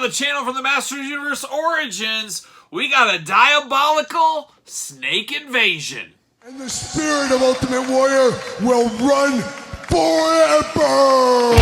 on the channel from the Masters Universe Origins, we got a Diabolical Snake Invasion. And the spirit of Ultimate Warrior will run forever!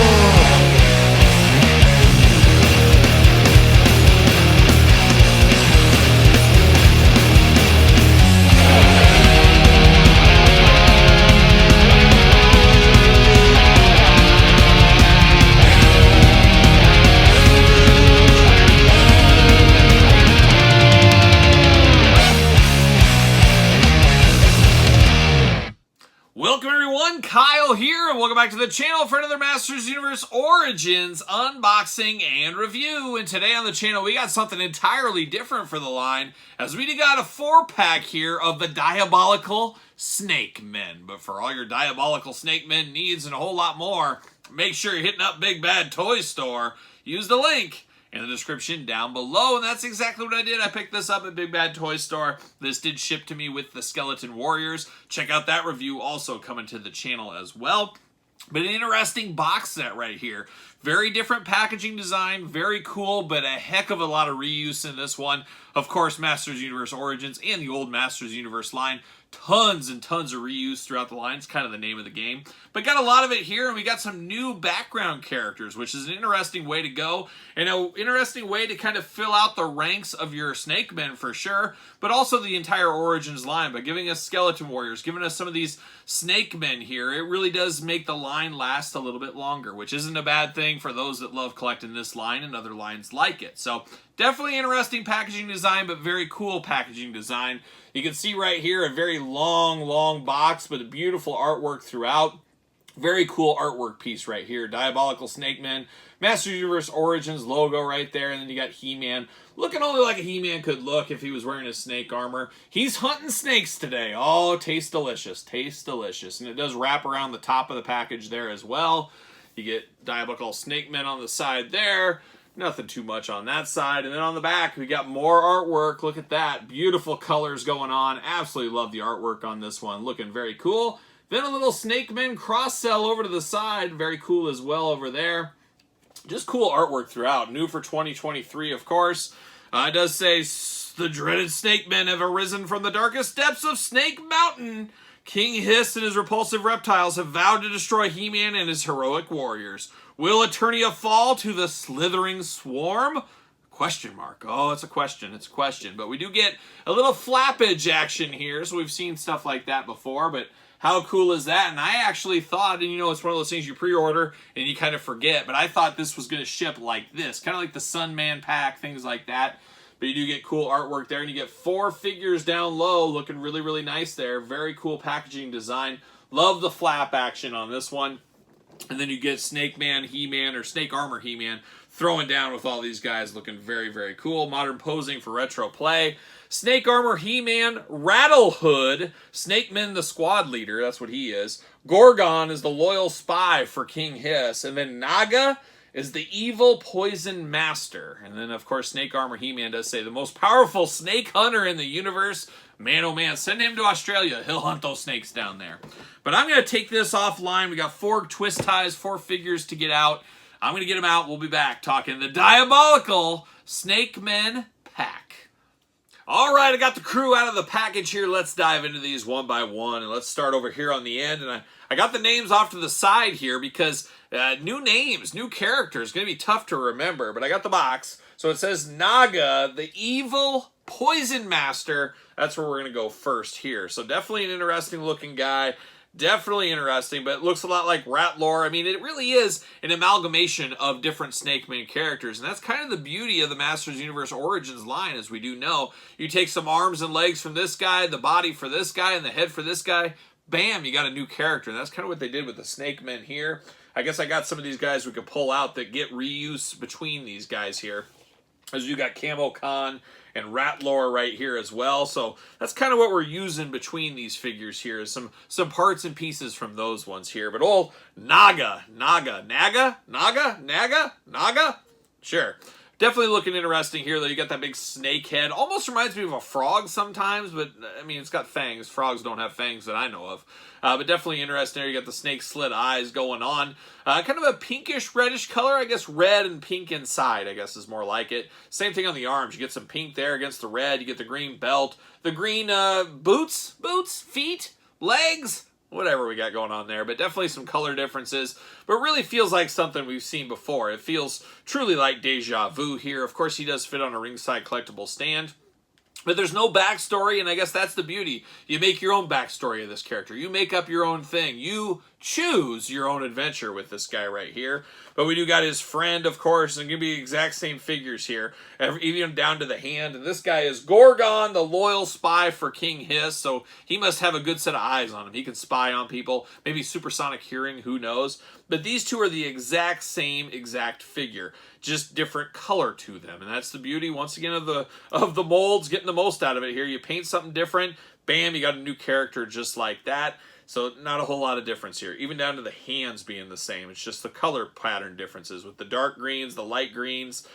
Welcome everyone, Kyle here, and welcome back to the channel for another Masters Universe Origins unboxing and review. And today on the channel we got something entirely different for the line, as we got a 4-pack here of the Diabolical Snake Men. But for all your Diabolical Snake Men needs and a whole lot more, make sure you're hitting up Big Bad Toy Store. Use the link in the description down below, and that's exactly what I did. I picked this up at Big Bad Toy Store. This did ship to me with the Skeleton Warriors. Check out that review, also coming to the channel as well. But an interesting box set right here. Very different packaging design, very cool, but a heck of a lot of reuse in this one. Of course, Masters Universe Origins and the old Masters Universe line. Tons and tons of reuse throughout the line. It's kind of the name of the game. But got a lot of it here, and we got some new background characters, which is an interesting way to go, and an interesting way to kind of fill out the ranks of your Snake Men for sure, but also the entire Origins line. By giving us Skeleton Warriors, giving us some of these Snake Men here, it really does make the line last a little bit longer, which isn't a bad thing for those that love collecting this line and other lines like it. So definitely interesting packaging design, but very cool packaging design. You can see right here a very long box, but a beautiful artwork throughout. Very cool artwork piece right here. Diabolical Snake Men, Masters Universe Origins logo right there, and then you got He-Man. Looking only like a He-Man could look if he was wearing his snake armor. He's hunting snakes today. Oh, tastes delicious. Tastes delicious. And it does wrap around the top of the package there as well. You get Diabolical Snake Men on the side there. Nothing too much on that side. And then on the back, we got more artwork. Look at that. Beautiful colors going on. Absolutely love the artwork on this one. Looking very cool. Then a little Snake Men cross-sell over to the side. Very cool as well over there. Just cool artwork throughout. New for 2023, of course. It does say, the dreaded Snake Men have arisen from the darkest depths of Snake Mountain. King Hiss and his repulsive reptiles have vowed to destroy He-Man and his heroic warriors. Will Eternia fall to the slithering swarm? Question mark. Oh, it's a question. It's a question. But we do get a little flappage action here. So we've seen stuff like that before. But how cool is that? And I actually thought, and you know, it's one of those things you pre-order and you kind of forget. But I thought this was going to ship like this. Kind of like the Sunman pack, things like that. But you do get cool artwork there. And you get 4 figures down low looking really nice there. Very cool packaging design. Love the flap action on this one. And then you get Snake Man, He-Man, or Snake Armor He-Man throwing down with all these guys looking very cool. Modern posing for retro play. Snake Armor He-Man, Rattle Hood, Snake Man the squad leader, that's what he is. Gorgon is the loyal spy for King Hiss. And then Naga is the evil poison master. And then, of course, Snake Armor He-Man does say the most powerful snake hunter in the universe. Man, oh man, send him to Australia. He'll hunt those snakes down there. But I'm going to take this offline. We got 4 twist ties, 4 figures to get out. I'm going to get them out. We'll be back talking the Diabolical Snake Men pack. All right, I got the crew out of the package here. Let's dive into these one by one. And let's start over here on the end. And I got the names off to the side here because new names, new characters. Going to be tough to remember. But I got the box. So it says Naga, the evil poison master. That's where we're going to go first here. So definitely an interesting looking guy. Definitely interesting, but it looks a lot like Ratlore. I mean, it really is an amalgamation of different Snake Man characters, and that's kind of the beauty of the Masters Universe Origins line, as we do know. You take some arms and legs from this guy, the body for this guy, and the head for this guy, bam, you got a new character. And that's kind of what they did with the Snake Men here. I guess I got some of these guys we could pull out that get reuse between these guys here. As you got Camo Khan and Ratlore right here as well. So that's kind of what we're using between these figures here. Is some parts and pieces from those ones here. But old Naga. Sure. Definitely looking interesting here, though. You got that big snake head. Almost reminds me of a frog sometimes, but, I mean, it's got fangs. Frogs don't have fangs that I know of. But definitely interesting there. You got the snake slit eyes going on. Kind of a pinkish, reddish color. I guess red and pink inside, I guess, is more like it. Same thing on the arms. You get some pink there against the red. You get the green belt. The green boots, feet, legs, whatever we got going on there, but definitely some color differences, but really feels like something we've seen before. It feels truly like deja vu here. Of course, he does fit on a ringside collectible stand, but there's no backstory, and I guess that's the beauty. You make your own backstory of this character. You make up your own thing. You choose your own adventure with this guy right here. But we do got his friend, of course, and going to be the exact same figures here, even down to the hand. And this guy is Gorgon, the loyal spy for King Hiss, so he must have a good set of eyes on him. He can spy on people, maybe supersonic hearing, who knows. But these two are the exact same figure, just different color to them. And that's the beauty, once again, of the molds, getting the most out of it here. You paint something different, bam, you got a new character just like that. So not a whole lot of difference here, even down to the hands being the same. It's just the color pattern differences with the dark greens, the light greens,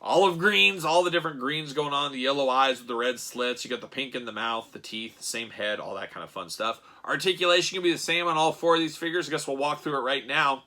olive greens, all the different greens going on, the yellow eyes with the red slits. You got the pink in the mouth, the teeth, the same head, all that kind of fun stuff. Articulation can be the same on all four of these figures. I guess we'll walk through it right now.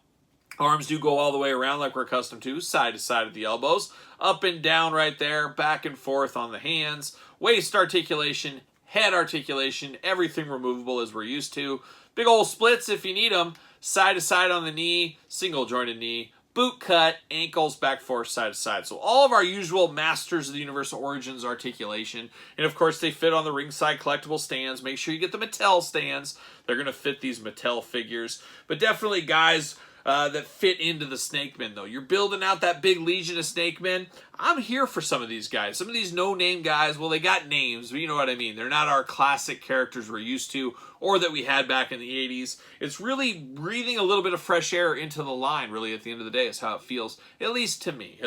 Arms do go all the way around like we're accustomed to side at the elbows, up and down right there, back and forth on the hands, waist articulation, head articulation, everything removable as we're used to. Big old splits if you need them. Side to side on the knee, single jointed knee, boot cut, ankles, back forth, side to side. So all of our usual Masters of the Universe Origins articulation. And of course they fit on the ringside collectible stands. Make sure you get the Mattel stands. They're going to fit these Mattel figures. But definitely guys that fit into the Snake Men, though. You're building out that big legion of Snake Men. I'm here for some of these guys. Some of these no-name guys, well, they got names, but you know what I mean. They're not our classic characters we're used to or that we had back in the 80s. It's really breathing a little bit of fresh air into the line, really, at the end of the day, is how it feels, at least to me.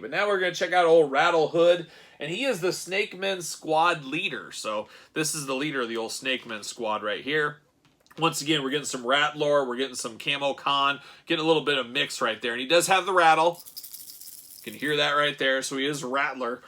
But now we're going to check out old Rattle Hood, and he is the Snake Men squad leader. So this is the leader of the old Snake Men squad right here. Once again, we're getting some Rattler, we're getting some Camo Con, getting a little bit of mix right there. And he does have the rattle. You can hear that right there. So he is a Rattler.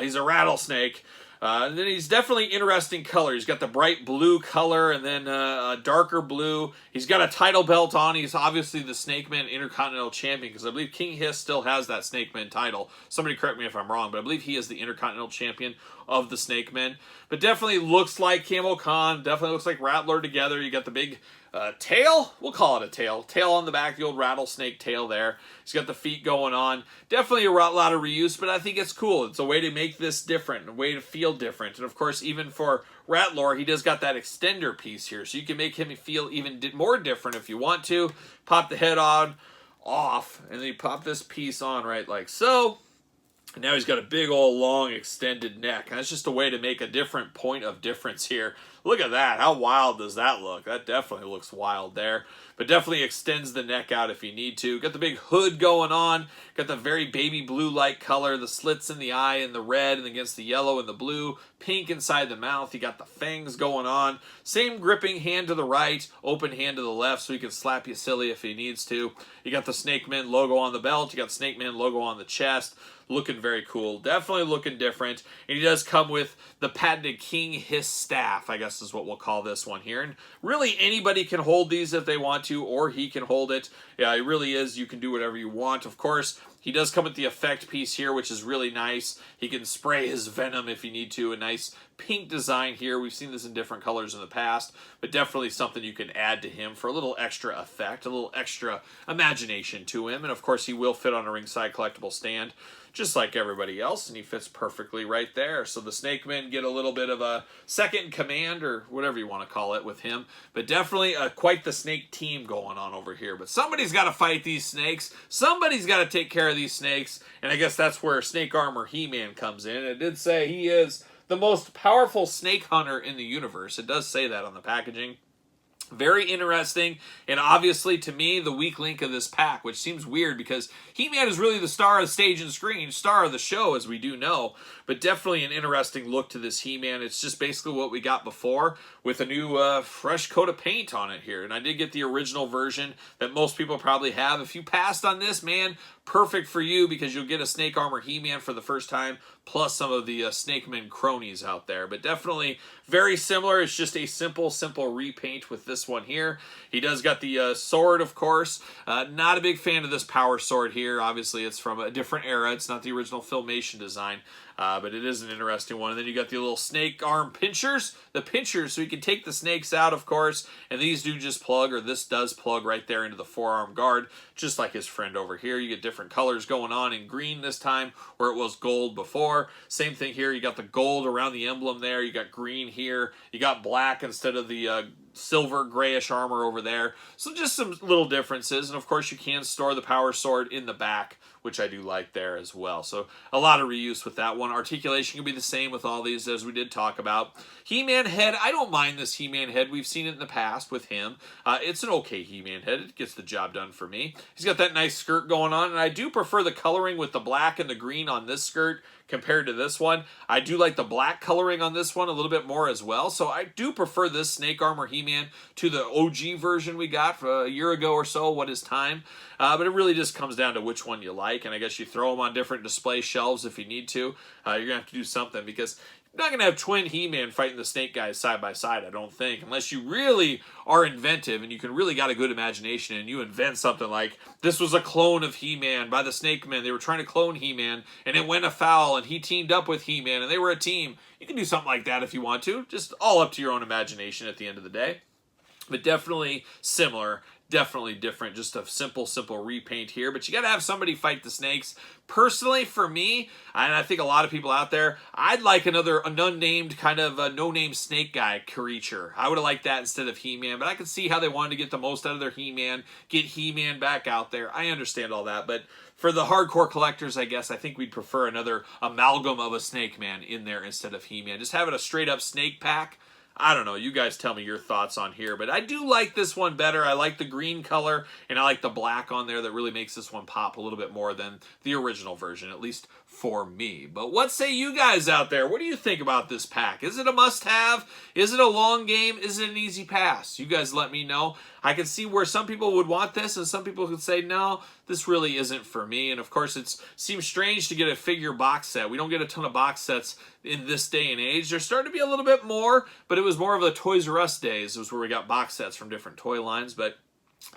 He's a rattlesnake. And then he's definitely interesting color. He's got the bright blue color and then a darker blue. He's got a title belt on. He's obviously the Snake Man Intercontinental Champion because I believe King Hiss still has that Snake Man title. Somebody correct me if I'm wrong, but I believe he is the Intercontinental Champion of the Snake Men. But definitely looks like Camo Con. Definitely looks like Rattler together. You got the big tail. We'll call it a tail. Tail on the back, the old rattlesnake tail there. He's got the feet going on. Definitely a lot of reuse, but I think it's cool. It's a way to make this different, a way to feel different. And of course, even for Rattler, he does got that extender piece here, so you can make him feel even more different if you want to. Pop the head off, and then you pop this piece on right like so. And now he's got a big old long extended neck. And that's just a way to make a different point of difference here. Look at that. How wild does that look? That definitely looks wild there. But definitely extends the neck out if you need to. Got the big hood going on. Got the very baby blue-like color. The slits in the eye and the red and against the yellow and the blue. Pink inside the mouth. You got the fangs going on. Same gripping hand to the right. Open hand to the left so he can slap you silly if he needs to. You got the Snake Man logo on the belt. You got the Snake Man logo on the chest. Looking very cool. Definitely looking different. And he does come with the patented King Hiss staff, I guess is what we'll call this one here. And really anybody can hold these if they want to, or he can hold it. Yeah, it really is. You can do whatever you want. Of course, he does come with the effect piece here, which is really nice. He can spray his venom if you need to. A nice pink design here. We've seen this in different colors in the past, but definitely something you can add to him for a little extra effect, a little extra imagination to him. And of course, he will fit on a ringside collectible stand, just like everybody else, and he fits perfectly right there. So the Snake Men get a little bit of a second command, or whatever you want to call it, with him. But definitely quite the snake team going on over here. But somebody's got to fight these snakes. Somebody's got to take care of these snakes. And I guess that's where Snake Armor He-Man comes in. It did say he is the most powerful snake hunter in the universe. It does say that on the packaging. Very interesting, and obviously to me, the weak link of this pack, which seems weird because He-Man is really the star of the stage and screen, star of the show, as we do know, but definitely an interesting look to this He-Man. It's just basically what we got before with a new fresh coat of paint on it here, and I did get the original version that most people probably have. If you passed on this, man, perfect for you because you'll get a Snake Armor He-Man for the first time, plus some of the Snake Men cronies out there. But definitely very similar. It's just a simple repaint with this one here. He does got the sword, of course. Not a big fan of this power sword here. Obviously, it's from a different era. It's not the original Filmation design. But it is an interesting one. And then you got the little snake arm pinchers. The pinchers, so you can take the snakes out, of course. And these do just plug, or this does plug right there into the forearm guard, just like his friend over here. You get different colors going on in green this time, where it was gold before. Same thing here. You got the gold around the emblem there. You got green here. You got black instead of the silver grayish armor over there. So just some little differences. And of course you can store the power sword in the back, which I do like there as well. So a lot of reuse with that one. Articulation can be the same with all these, as we did talk about. He-Man head, I don't mind this He-Man head. We've seen it in the past with him. It's an okay He-Man head. It gets the job done for me. He's got that nice skirt going on, and I do prefer the coloring with the black and the green on this skirt compared to this one. I do like the black coloring on this one a little bit more as well, so I do prefer this Snake Armor He-Man to the OG version we got a year ago or so, What Is Time? But it really just comes down to which one you like, and I guess you throw them on different display shelves if you need to. You're going to have to do something, because you're not going to have twin He-Man fighting the Snake guys side by side, I don't think, unless you really are inventive and you can really got a good imagination and you invent something like, this was a clone of He-Man by the Snake Men. They were trying to clone He-Man, and it went afoul, and he teamed up with He-Man, and they were a team. You can do something like that if you want to. Just all up to your own imagination at the end of the day. But definitely similar. Definitely different, just a simple repaint here. But you got to have somebody fight the snakes. Personally, for me, and I think a lot of people out there, I'd like an unnamed kind of no-name snake guy creature. I would have liked that instead of He-Man, but I could see how they wanted to get the most out of their He-Man, get He-Man back out there. I understand all that, but for the hardcore collectors, I guess, I think we'd prefer another amalgam of a Snake Man in there instead of He-Man. Just having a straight-up snake pack, I don't know. You guys tell me your thoughts on here. But I do like this one better. I like the green color, and I like the black on there. That really makes this one pop a little bit more than the original version, at least for me. But what say you guys out there? What do you think about this pack? Is it a must-have? Is it a long game? Is it an easy pass? You guys let me know. I can see where some people would want this, and some people could say, no, this really isn't for me. And of course, it seems strange to get a figure box set. We don't get a ton of box sets in this day and age. There's starting to be a little bit more, but it was more of the Toys R Us days. It was where we got box sets from different toy lines, but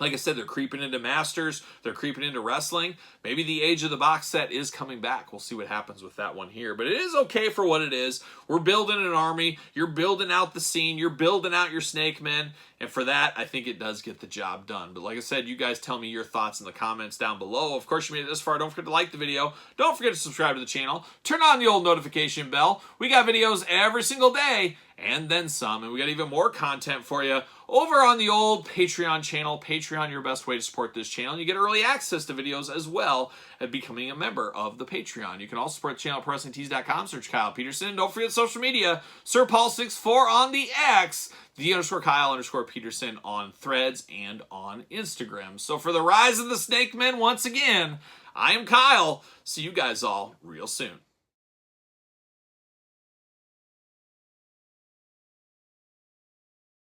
like I said, they're creeping into Masters. They're creeping into wrestling. Maybe the age of the box set is coming back. We'll see what happens with that one here. But it is okay for what it is. We're building an army. You're building out the scene. You're building out your Snake Men. And for that, I think it does get the job done. But like I said, you guys tell me your thoughts in the comments down below. Of course, you made it this far. Don't forget to like the video. Don't forget to subscribe to the channel. Turn on the old notification bell. We got videos every single day and then some. And we got even more content for you over on the old Patreon channel. Patreon, your best way to support this channel. You get early access to videos as well as becoming a member of the Patreon. You can also support the channel at ProWrestlingTees.com. Search Kyle Peterson. And don't forget social media. SirPaul64 on the X. _Kyle_Peterson on Threads and on Instagram. So for the rise of the Snake Men once again, I am Kyle. See you guys all real soon.